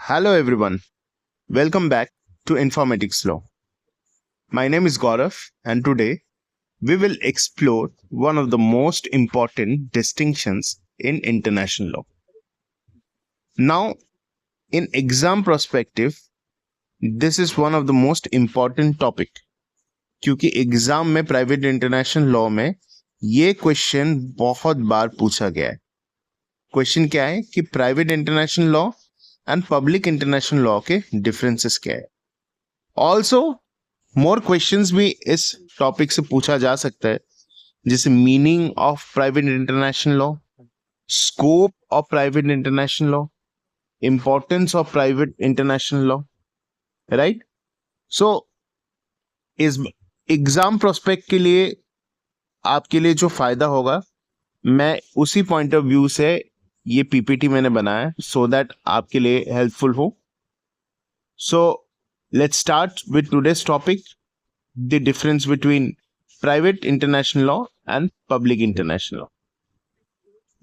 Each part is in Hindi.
Hello everyone, welcome back to Informatics Law. My name is Gaurav and today we will explore one of the most important distinctions in international law. Now, in exam perspective, this is one of the most important topic क्योंकि एग्जाम में प्राइवेट इंटरनेशनल लॉ में ये क्वेश्चन बहुत बार पूछा गया है. क्वेश्चन क्या है कि private international law and public international law के डिफरेंसेस क्या है. ऑल्सो मोर क्वेश्चंस भी इस टॉपिक से पूछा जा सकता है, जैसे meaning of private international law, scope of private international law, importance of private international law, right. So इस एग्जाम प्रोस्पेक्ट के लिए आपके लिए जो फायदा होगा, मैं उसी पॉइंट ऑफ व्यू से ये पीपीटी मैंने बनाया सो दैट आपके लिए हेल्पफुल हो. So let's start with today's topic, the difference between private international law and public international law.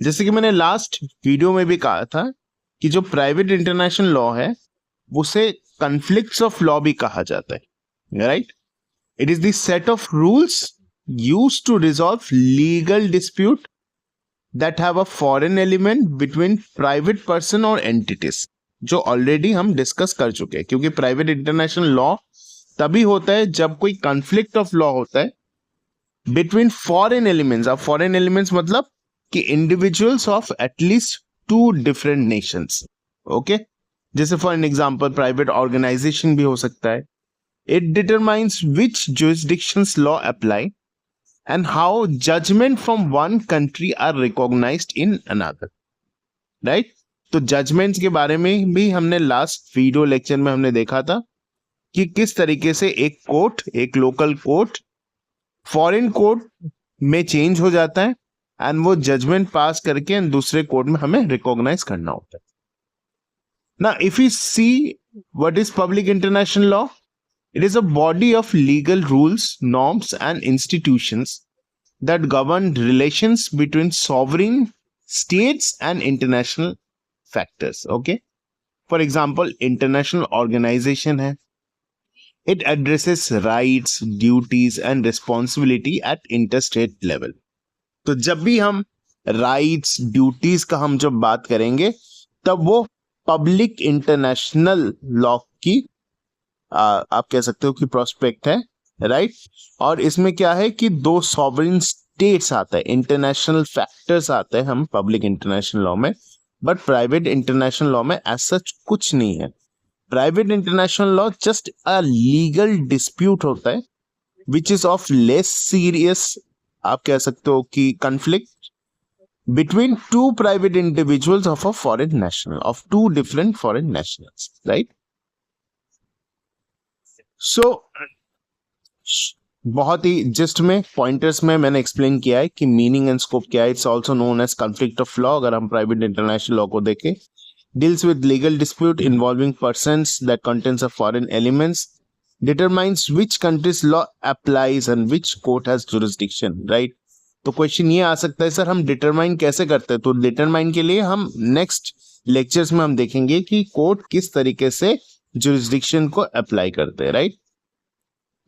जैसे कि मैंने लास्ट वीडियो में भी कहा था कि जो प्राइवेट इंटरनेशनल लॉ है उसे कॉन्फ्लिक्ट्स ऑफ लॉ भी कहा जाता है, right. It is the set of rules used to resolve legal dispute that have a foreign element between private person और entities, जो ऑलरेडी हम डिस्कस कर चुके हैं. क्योंकि प्राइवेट इंटरनेशनल लॉ तभी होता है जब कोई कॉन्फ्लिक्ट ऑफ लॉ होता है बिटवीन फॉरेन एलिमेंट्स. अब फॉरेन एलिमेंट्स मतलब कि individuals of at least two different nations. Okay, जैसे for an example private organization भी हो सकता है. It determines which jurisdictions law apply and how judgment from one country are recognized in another, right. तो judgments के बारे में भी हमने लास्ट वीडियो लेक्चर में हमने देखा था कि किस तरीके से एक कोर्ट, एक लोकल कोर्ट फॉरेन कोर्ट में चेंज हो जाता है एंड वो जजमेंट पास करके दूसरे कोर्ट में हमें रिकॉग्नाइज करना होता है. ना if you see what is public international law, it is a body of legal rules, norms, and institutions that govern relations between sovereign states and international factors. Okay? For example, international organization है. It addresses rights, duties, and responsibility at interstate level. तो जब भी हम rights, duties का हम जब बात करेंगे तब वो पब्लिक इंटरनेशनल लॉ की आप कह सकते हो कि प्रोस्पेक्ट है, राइट. और इसमें क्या है कि दो सॉवरेन स्टेट्स आता है, इंटरनेशनल फैक्टर्स आते हैं हम पब्लिक इंटरनेशनल लॉ में, बट प्राइवेट इंटरनेशनल लॉ में एज सच कुछ नहीं है. Private international law just a legal dispute होता है which is of less serious, आप कह सकते हो कि conflict between two private individuals of a foreign national, of two different foreign nationals, right. So बहुत ही जस्ट में पॉइंटर्स में मैंने एक्सप्लेन किया है कि मीनिंग एंड स्कोप क्या है. It's also known as conflict of law. अगर हम प्राइवेट इंटरनेशनल लॉ को देखें, deals with legal dispute involving persons that contains a foreign elements, determines which countries law applies and which court has jurisdiction, right. तो क्वेश्चन ये आ सकता है सर हम डिटरमाइन कैसे करते हैं. तो डिटरमाइन के लिए हम नेक्स्ट लेक्चर्स में हम देखेंगे कि कोर्ट किस तरीके से जुरिसडिक्शन को अप्लाई करते हैं, राइट.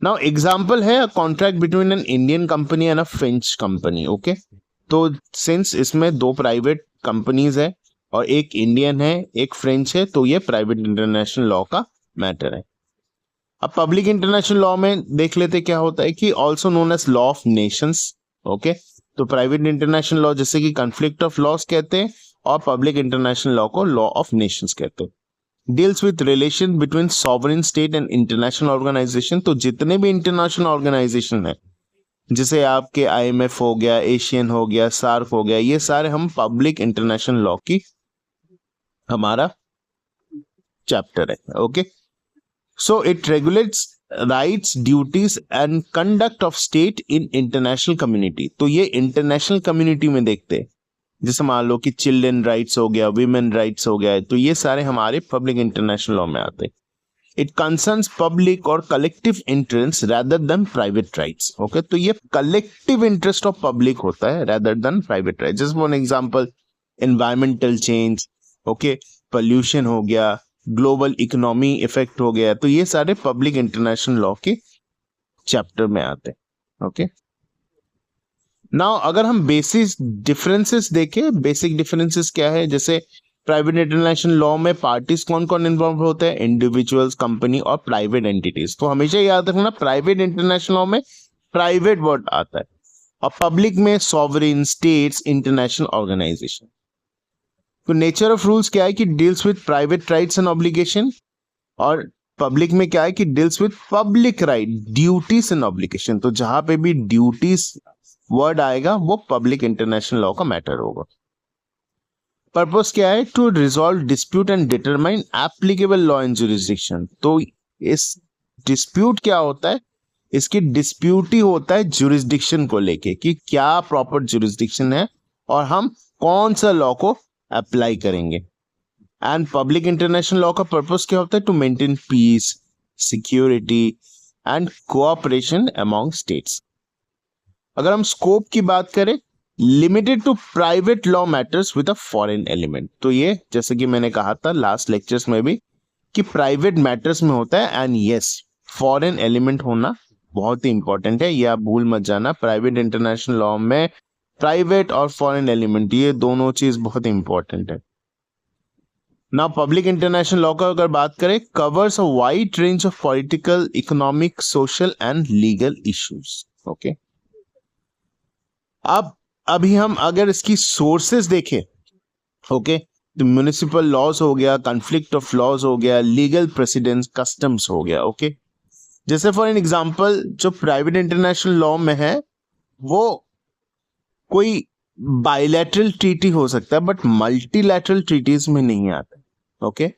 नाउ एग्जांपल है a contract between an Indian company and a French company. Okay, तो सिंस इसमें दो प्राइवेट कंपनीज है और एक इंडियन है एक फ्रेंच है, तो ये प्राइवेट इंटरनेशनल लॉ का मैटर है. अब पब्लिक इंटरनेशनल लॉ में देख लेते क्या होता है कि also known as law of nations. Okay, तो प्राइवेट इंटरनेशनल लॉ जैसे कि कॉन्फ्लिक्ट ऑफ लॉस कहते हैं और पब्लिक इंटरनेशनल लॉ को लॉ ऑफ नेशंस कहते हैं. Deals with relation between sovereign state and international organization. तो जितने भी इंटरनेशनल ऑर्गेनाइजेशन है, जैसे आपके IMF हो गया, एशियन हो गया, सार्क हो गया, ये सारे हम पब्लिक इंटरनेशनल लॉ की हमारा चैप्टर है. Okay, so it regulates rights, duties and conduct of state in international community. तो ये इंटरनेशनल कम्युनिटी में देखते हैं, जैसे मान लो कि चिल्ड्रन राइट्स हो गया, विमेन राइट्स हो गया, तो ये सारे हमारे पब्लिक इंटरनेशनल लॉ में आते हैं. इट कंसर्न्स पब्लिक और collective interest rather than private rights. Okay, तो ये कलेक्टिव इंटरेस्ट ऑफ पब्लिक होता है rather than private rights. Just for example environmental change, okay, pollution हो गया, ग्लोबल इकोनॉमी इफेक्ट हो गया, तो ये सारे पब्लिक इंटरनेशनल लॉ के चैप्टर में आते हैं। ओके, नाउ अगर हम बेसिक डिफरेंसेस देखें, बेसिक डिफरेंसेस क्या है, जैसे प्राइवेट इंटरनेशनल लॉ में पार्टीज कौन कौन इन्वॉल्व होते हैं, इंडिविजुअल्स, कंपनी और प्राइवेट एंटिटीज। तो हमेशा याद रखना प्राइवेट इंटरनेशनल लॉ में प्राइवेट वर्ड आता है, और पब्लिक में सॉवरेन, स्टेट्स, इंटरनेशनल ऑर्गेनाइजेशन। तो नेचर ऑफ रूल्स क्या है कि deals with private rights and obligation, और पब्लिक में क्या है कि deals with public right, duties and obligation. तो जहां पे भी ड्यूटीज वर्ड आएगा वो पब्लिक इंटरनेशनल लॉ का मैटर होगा। पर्पस क्या है, to resolve dispute and determine applicable law in jurisdiction. तो इस डिस्प्यूट क्या होता है, इसकी डिस्प्यूट ही होता है जुरिस्डिक्शन को लेके कि क्या प्रॉपर जुरिस्डिक्शन है और हम कौन सा लॉ को अप्लाई करेंगे। एंड पब्लिक इंटरनेशनल लॉ का पर्पस क्या होता है, to maintain peace, security and cooperation among states. अगर हम स्कोप की बात करें, limited to private law matters with a foreign element. तो ये जैसे कि मैंने कहा था लास्ट लेक्चर्स में भी कि प्राइवेट मैटर्स में होता है, एंड यस, फॉरेन एलिमेंट होना बहुत ही इंपॉर्टेंट है, ये आप भूल मत जाना। प्राइवेट इंटरनेशनल लॉ में प्राइवेट और फॉरेन एलिमेंट ये दोनों चीज बहुत इंपॉर्टेंट है। नाउ पब्लिक इंटरनेशनल लॉ का अगर बात करें, covers a wide range of political, economic, social and legal issues. Okay, अब अभी हम अगर इसकी सोर्सेस देखें, ओके, तो म्युनिसिपल लॉज हो गया, कॉन्फ्लिक्ट ऑफ लॉज हो गया, लीगल प्रेसिडेंस, कस्टम्स हो गया। ओके, जैसे फॉर एन एग्जांपल जो प्राइवेट इंटरनेशनल लॉ में है वो कोई बायलैटरल ट्रीटी हो सकता है, बट मल्टीलैटरल ट्रीटीज में नहीं आता। ओके,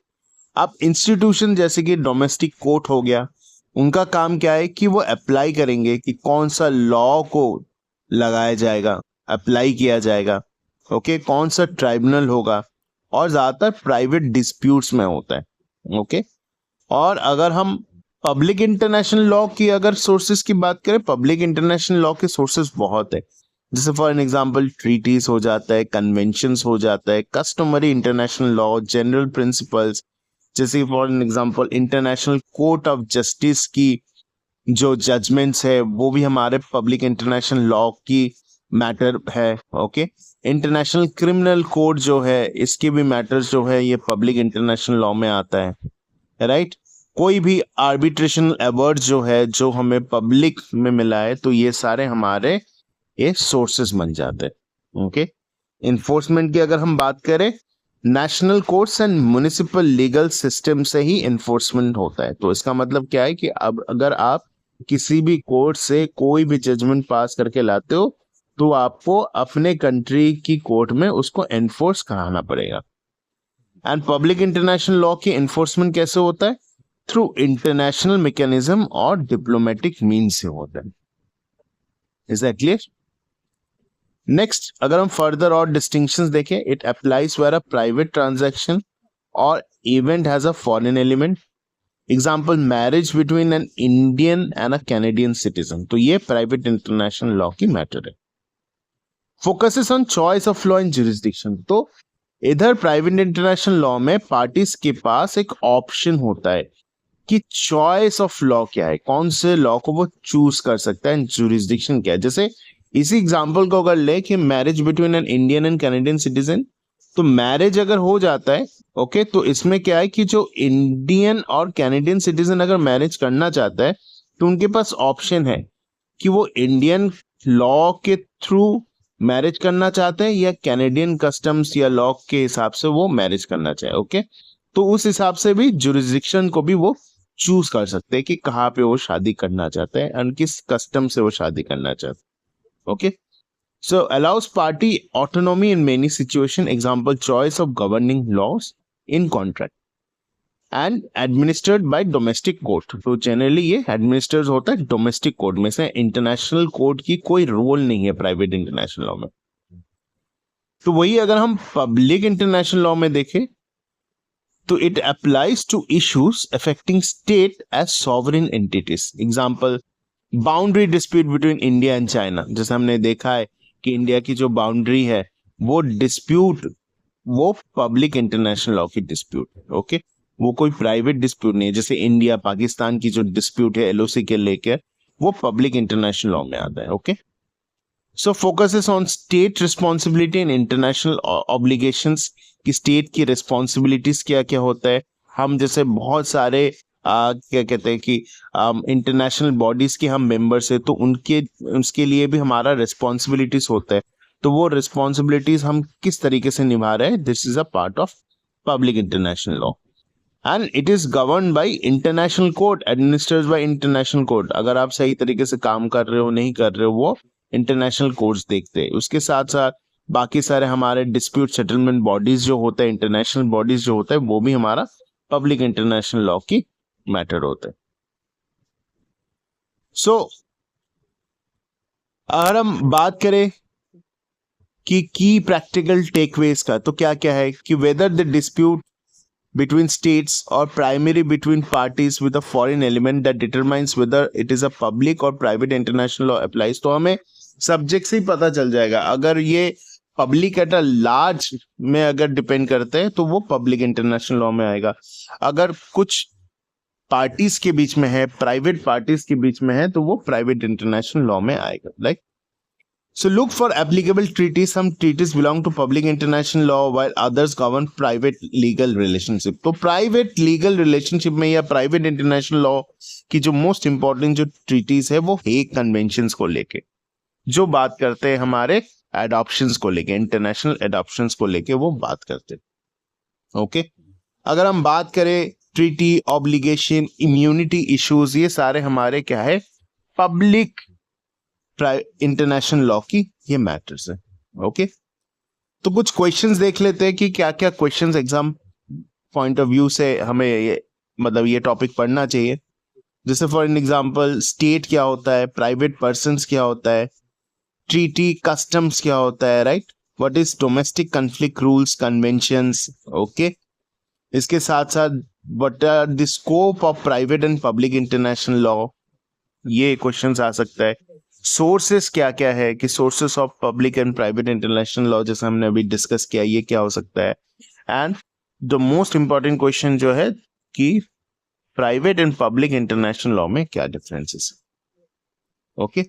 अब इंस्टीट्यूशन जैसे कि डोमेस्टिक कोर्ट हो गया, उनका काम क्या है कि वो अप्लाई करेंगे कि कौन सा लॉ को लगाया जाएगा, अप्लाई किया जाएगा। ओके, कौन सा ट्राइब्यूनल होगा, और ज्यादातर प्राइवेट डिस्प्यूट्स में होता है। ओके, और अगर हम पब्लिक इंटरनेशनल लॉ की अगर सोर्सेज की बात करें, पब्लिक इंटरनेशनल लॉ के सोर्सेज बहुत है। जैसे फॉर एन एग्जांपल ट्रीटीज हो जाता है, कन्वेंशंस हो जाता है, customary international law, general principles, जैसे for an example international court of justice की जो जजमेंट्स है वो भी हमारे पब्लिक इंटरनेशनल लॉ की मैटर है। ओके, इंटरनेशनल क्रिमिनल कोड जो है इसके भी मैटर्स जो है ये पब्लिक इंटरनेशनल लॉ में आता है, राइट। कोई भी आर्बिट्रेशन अवार्ड जो है जो हमें पब्लिक में मिला है, तो ये सारे हमारे ये सोर्सेस बन जाते हैं। ओके, इन्फोर्समेंट की अगर हम बात करें, national courts and municipal legal system से ही इन्फोर्समेंट होता है। तो इसका मतलब क्या है कि अब अगर आप किसी भी कोर्ट से कोई भी जजमेंट पास करके लाते हो तो आपको अपने कंट्री की कोर्ट में उसको एनफोर्स कराना पड़ेगा। एंड पब्लिक इंटरनेशनल लॉ की एनफोर्समेंट कैसे होता है, थ्रू इंटरनेशनल मैकेनिज्म और डिप्लोमेटिक मीन से होता है। Is that clear? नेक्स्ट, अगर हम फर्दर और डिस्टिंक्शंस देखें, it applies where a private transaction और event has a foreign element. Example, marriage between an Indian and a Canadian citizen. तो ये प्राइवेट इंटरनेशनल लॉ की मैटर है। Focuses on choice of law in jurisdiction. तो इधर प्राइवेट इंटरनेशनल लॉ में पार्टीज के पास एक ऑप्शन होता है कि चॉइस ऑफ लॉ क्या है, कौन से लॉ को वो चूज कर सकता है, जुरिस्डिक्शन क्या है। जैसे इसी एग्जांपल को अगर ले कि marriage between an Indian and Canadian citizen, तो मैरिज अगर हो जाता है, ओके, तो इसमें क्या है कि जो इंडियन और कैनेडियन सिटीजन अगर मैरिज करना चाहता है तो उनके पास ऑप्शन है कि वो इंडियन लॉ के थ्रू मैरिज करना चाहते हैं या कैनेडियन कस्टम्स या लॉ के हिसाब से वो मैरिज करना चाहे। ओके, तो उस हिसाब से भी जुरिस्डिक्शन को भी वो चूज कर सकते हैं कि कहाँ पे वो शादी करना चाहते हैं और किस कस्टम से वो शादी करना चाहते हैं। Okay, so allows party autonomy in many situation, example choice of governing laws in contract and administered by domestic court। तो generally ये administered होता है domestic court में से, international court की कोई रोल नहीं है प्राइवेट इंटरनेशनल लॉ में। तो वही अगर हम पब्लिक इंटरनेशनल लॉ में देखें तो it applies to issues affecting state as sovereign entities, example boundary dispute between India and China. जैसे हमने देखा है कि इंडिया की जो बाउंड्री है वो डिस्प्यूट वो पब्लिक इंटरनेशनल लॉ की डिस्प्यूट है। ओके, वो कोई प्राइवेट डिस्प्यूट नहीं है। जैसे इंडिया पाकिस्तान की जो डिस्प्यूट है एलओसी के लेकर, वो पब्लिक इंटरनेशनल लॉ में आता है। Okay, so focuses on state responsibility and international obligations कि स्टेट की रिस्पॉन्सिबिलिटीज क्या क्या होता है। हम जैसे बहुत सारे क्या कहते हैं कि इंटरनेशनल बॉडीज के हम मेंबर्स है, तो उसके लिए भी हमारा रिस्पॉन्सिबिलिटीज होता है। तो वो रिस्पॉन्सिबिलिटीज हम किस तरीके से निभा रहे हैं, this is a part of public international law. And it is govern by international court, administered by international court. अगर आप सही तरीके से काम कर रहे हो नहीं कर रहे हो, वो इंटरनेशनल कोर्ट्स देखते हैं। उसके साथ साथ बाकी सारे हमारे डिस्प्यूट सेटलमेंट बॉडीज जो होता है, इंटरनेशनल बॉडीज जो होता है, वो भी हमारा पब्लिक इंटरनेशनल लॉ की मैटर होता है। सो अगर हम बात करें कि की प्रैक्टिकल टेकअवेज का, तो क्या क्या है कि whether the dispute between states or primary between parties with a foreign element that determines whether it is a public or private international law applies। तो हमें सब्जेक्ट से ही पता चल जाएगा। अगर ये पब्लिक एट अ लार्ज में अगर डिपेंड करते हैं तो वो पब्लिक इंटरनेशनल लॉ में आएगा। अगर कुछ पार्टीज के बीच में है, प्राइवेट पार्टीज के बीच में है, तो वो प्राइवेट इंटरनेशनल लॉ में आएगा। Like so look for applicable treaties. Some treaties belong to public international law while others govern private legal relationship। तो private legal relationship में या private international law की जो most important जो treaties है वो हेग कन्वेंशंस को लेके, जो बात करते हैं हमारे adoptions को लेके, इंटरनेशनल adoptions को लेके वो बात करते हैं। ओके, अगर हम बात करें ट्रीटी, ऑब्लिगेशन, इम्यूनिटी इश्यूज, ये सारे हमारे क्या है, पब्लिक इंटरनेशनल लॉ की ये मैटर्स है। ओके, तो कुछ क्वेश्चंस देख लेते हैं कि क्या क्या questions exam point of view से हमें ये मतलब ये टॉपिक पढ़ना चाहिए। जैसे फॉर एन एग्जांपल स्टेट क्या होता है, प्राइवेट पर्संस क्या होता है, ट्रीटी कस्टम्स क्या होता है, right, what is domestic conflict rules conventions. Okay, इसके साथ साथ what are the scope of private and public international law, ये क्वेश्चंस आ सकता है। सोर्सेस क्या क्या है कि sources of public and private international law, जैसे हमने अभी डिस्कस किया, ये क्या हो सकता है। And the most important question जो है कि private and public international law में क्या डिफरेंसेस है। ओके,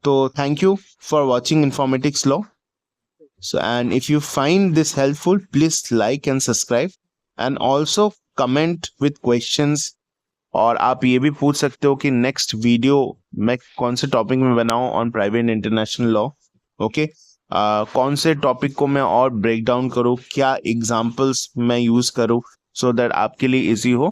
तो thank you for watching informatics law. So and if you find this helpful, please like and subscribe and also comment with questions. और आप ये भी पूछ सकते हो कि नेक्स्ट वीडियो मैं कौन से टॉपिक में बनाऊं on private international law. Okay, कौन से टॉपिक को मैं और ब्रेक डाउन करूं, क्या एग्जांपल्स मैं यूज करूं, सो दैट आपके लिए इजी हो।